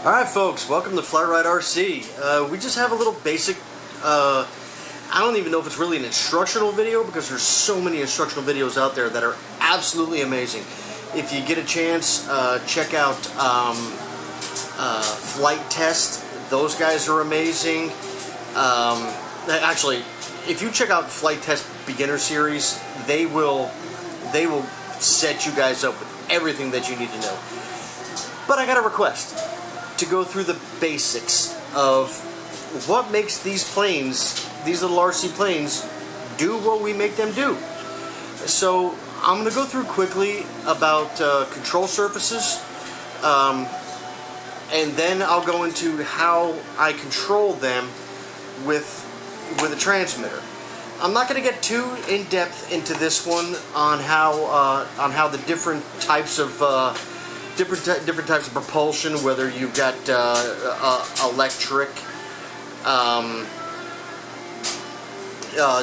Alright folks, welcome to Fly Ride RC. We just have a little basic, I don't even know if it's really an instructional video because there's so many instructional videos out there that are absolutely amazing. If you get a chance, check out Flight Test. Those guys are amazing. Actually, if you check out Flight Test Beginner Series, they will set you guys up with everything that you need to know. But I got a request to go through the basics of what makes these planes, these little RC planes, do what we make them do. So I'm going to go through quickly about control surfaces, and then I'll go into how I control them with a transmitter. I'm not going to get too in depth into this one on how the different types of different types of propulsion, whether you've got electric,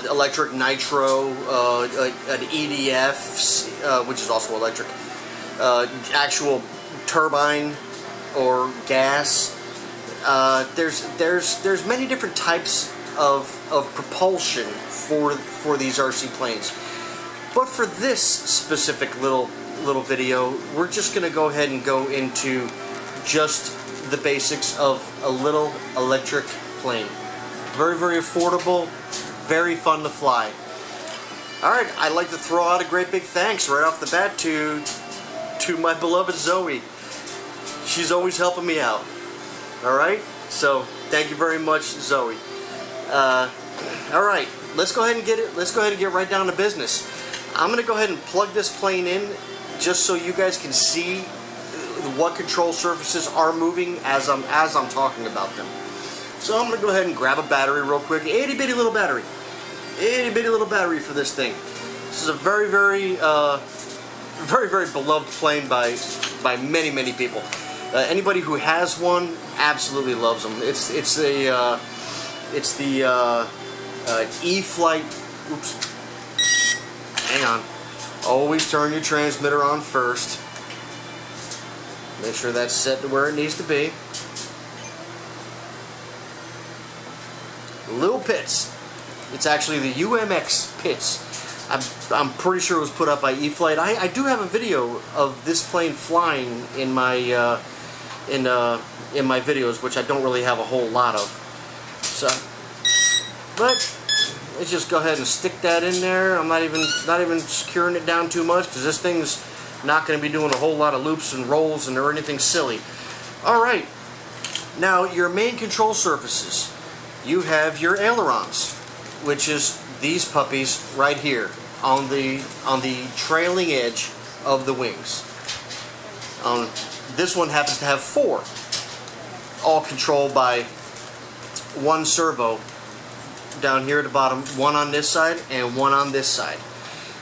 electric nitro, an EDF, which is also electric, actual turbine or gas. There's many different types of propulsion for these RC planes, but for this specific little video, we're just going to go ahead and go into just the basics of a little electric plane. Very, very affordable, very fun to fly. Alright, I'd like to throw out a great big thanks right off the bat to my beloved Zoe. She's always helping me out. Alright, so thank you very much, Zoe. Alright, let's go ahead and get right down to business. I'm going to go ahead and plug this plane in just so you guys can see what control surfaces are moving as I'm talking about them. So I'm going to go ahead and grab a battery real quick. Itty bitty little battery. Itty bitty little battery for this thing. This is a very, very beloved plane by many people. Anybody who has one absolutely loves them. It's the E-Flight. Oops. Hang on. Always turn your transmitter on first. Make sure that's set to where it needs to be. Little Pits. It's actually the UMX Pits. I'm pretty sure it was put up by E-Flight. I do have a video of this plane flying in my videos, which I don't really have a whole lot of. So, but let's just go ahead and stick that in there. I'm not even securing it down too much because this thing's not going to be doing a whole lot of loops and rolls or anything silly. Alright, now your main control surfaces. You have your ailerons, which is these puppies right here on the trailing edge of the wings. This one happens to have 4, all controlled by one servo down here at the bottom, one on this side and one on this side.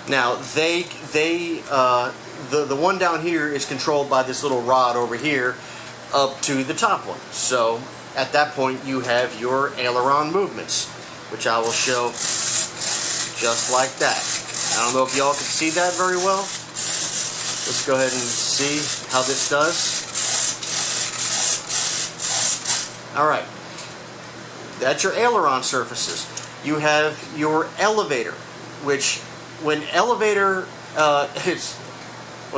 Now the one down here is controlled by this little rod over here up to the top one. So at that point you have your aileron movements, which I will show just like that. I don't know if y'all can see that very well. Let's go ahead and see how this does. Alright. That's your aileron surfaces. You have your elevator, which when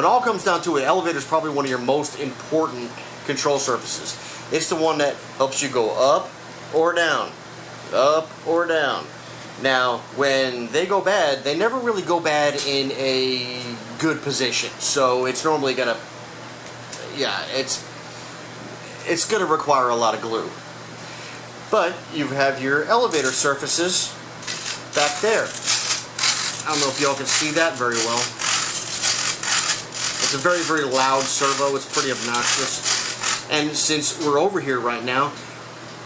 all comes down to it, elevator is probably one of your most important control surfaces. It's the one that helps you go up or down, up or down. Now, when they go bad, they never really go bad in a good position. So it's normally gonna, it's gonna require a lot of glue. But you have your elevator surfaces back there. I don't know if y'all can see that very well. It's a very, very loud servo. It's pretty obnoxious. And since we're over here right now,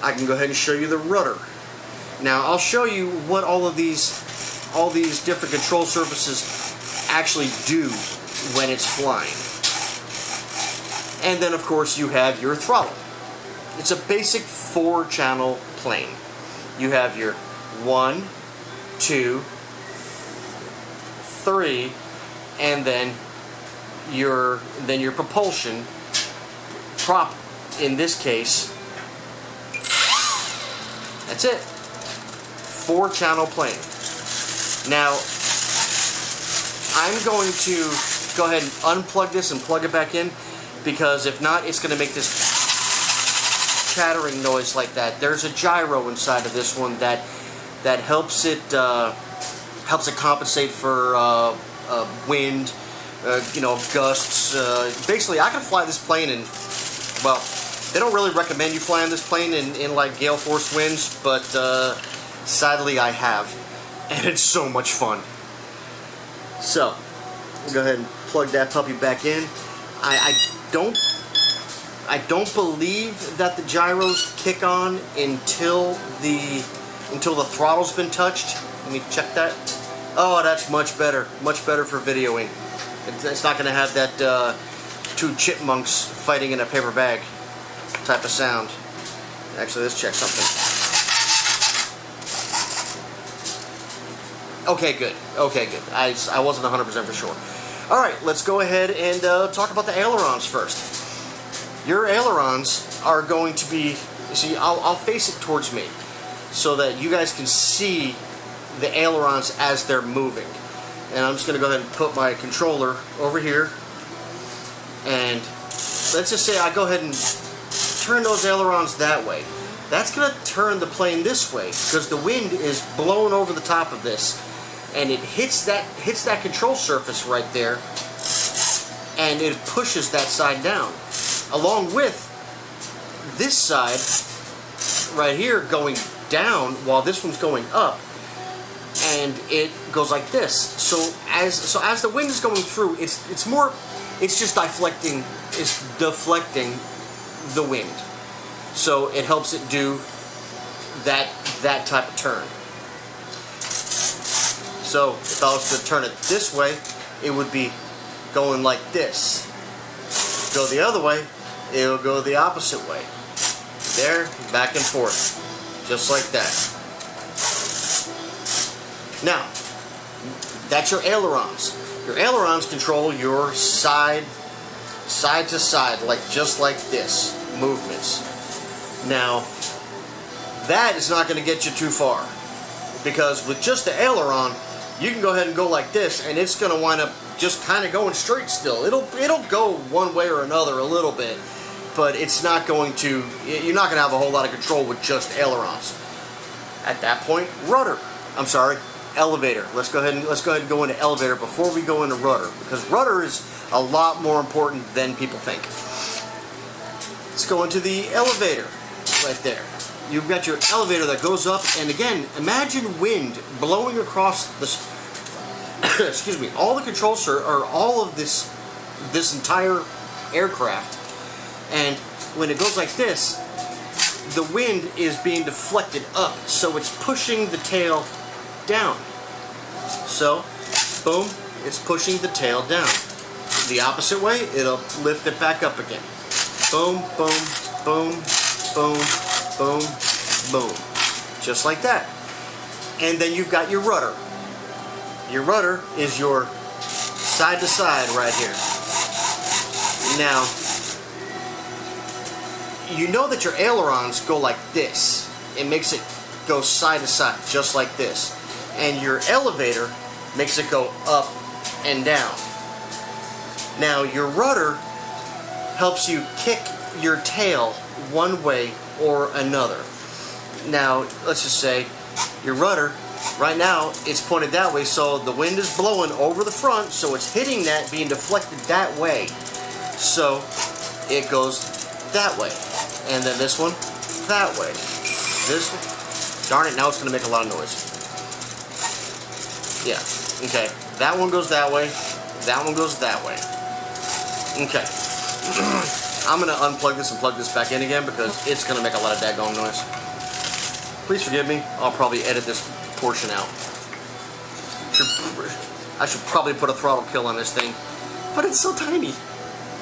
I can go ahead and show you the rudder. Now I'll show you what all these different control surfaces actually do when it's flying. And then of course you have your throttle. It's a basic 4-channel plane. You have your 1, 2, 3, and then your propulsion prop in this case, that's it. 4-channel plane. Now, I'm going to go ahead and unplug this and plug it back in, because if not, it's going to make this chattering noise like that. There's a gyro inside of this one that helps it compensate for wind, gusts. Basically, I can fly this plane in, well, they don't really recommend you flying this plane in like gale force winds, but sadly I have, and it's so much fun. So, we'll go ahead and plug that puppy back in. I don't believe that the gyros kick on until the throttle's been touched. Let me check that. Oh, that's much better for videoing. It's not going to have that 2 chipmunks fighting in a paper bag type of sound. Actually, let's check something. Okay, good. I wasn't 100% for sure. Alright, let's go ahead and talk about the ailerons first. Your ailerons are going to be, see, I'll face it towards me so that you guys can see the ailerons as they're moving. And I'm just going to go ahead and put my controller over here, and let's just say I go ahead and turn those ailerons that way. That's going to turn the plane this way because the wind is blowing over the top of this, and it hits that control surface right there, and it pushes that side down, along with this side right here going down while this one's going up, and it goes like this. So as the wind is going through, it's just deflecting the wind. So it helps it do that type of turn. So if I was to turn it this way, it would be going like this. Go the other way, it will go the opposite way. There, back and forth, just like that. Now, that's your ailerons. Your ailerons control your side to side, just like this, movements. Now, that is not going to get you too far, because with just the aileron, you can go ahead and go like this, and it's going to wind up just kind of going straight still. It'll go one way or another a little bit, but it's not going to. You're not going to have a whole lot of control with just ailerons. At that point, rudder. I'm sorry, elevator. Let's go ahead and go into elevator before we go into rudder, because rudder is a lot more important than people think. Let's go into the elevator right there. You've got your elevator that goes up, and again, imagine wind blowing across this. Excuse me. All the controls or all of this entire aircraft, and when it goes like this, the wind is being deflected up, so it's pushing the tail down. So, boom, it's pushing the tail down. The opposite way, it'll lift it back up again. Boom, boom, boom, boom, boom, boom. Just like that. And then you've got your rudder. Your rudder is your side to side right here. Now, you know that your ailerons go like this. It makes it go side to side, just like this. And your elevator makes it go up and down. Now, your rudder helps you kick your tail one way or another. Now, let's just say your rudder, right now, it's pointed that way, so the wind is blowing over the front, so it's hitting that, being deflected that way. So, it goes that way. And then this one, that way. This one, darn it, now it's going to make a lot of noise. Yeah, okay. That one goes that way, that one goes that way. Okay. I'm going to unplug this and plug this back in again because it's going to make a lot of daggone noise. Please forgive me. I'll probably edit this portion out. I should probably put a throttle kill on this thing. But it's so tiny.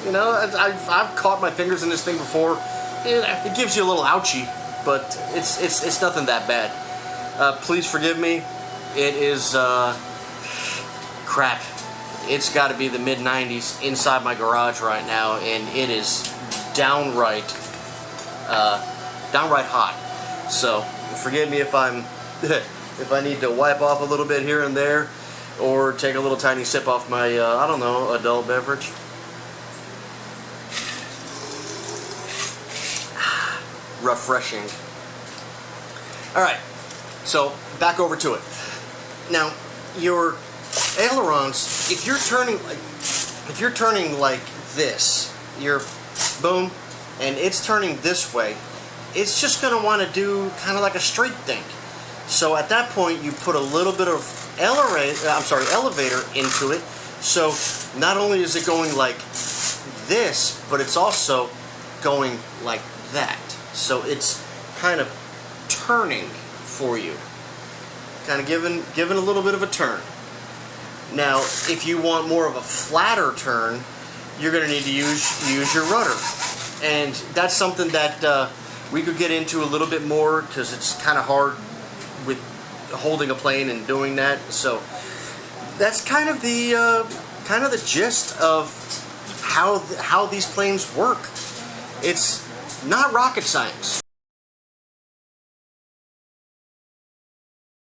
You know, I've caught my fingers in this thing before. It gives you a little ouchie, but it's nothing that bad. Please forgive me. It is crap. It's got to be the mid-90s inside my garage right now, and it is downright downright hot. So forgive me if I'm if I need to wipe off a little bit here and there, or take a little tiny sip off my I don't know, adult beverage. Refreshing. All right, so back over to it. Now, your ailerons, if you're turning like this, you're boom, and it's turning this way, it's just going to want to do kind of like a straight thing. So at that point, you put a little bit of elevator into it. So not only is it going like this, but it's also going like that. So it's kind of turning for you, kind of giving a little bit of a turn. Now, if you want more of a flatter turn, you're going to need to use your rudder, and that's something that we could get into a little bit more, because it's kind of hard with holding a plane and doing that. So that's kind of the gist of how these planes work. It's not rocket science.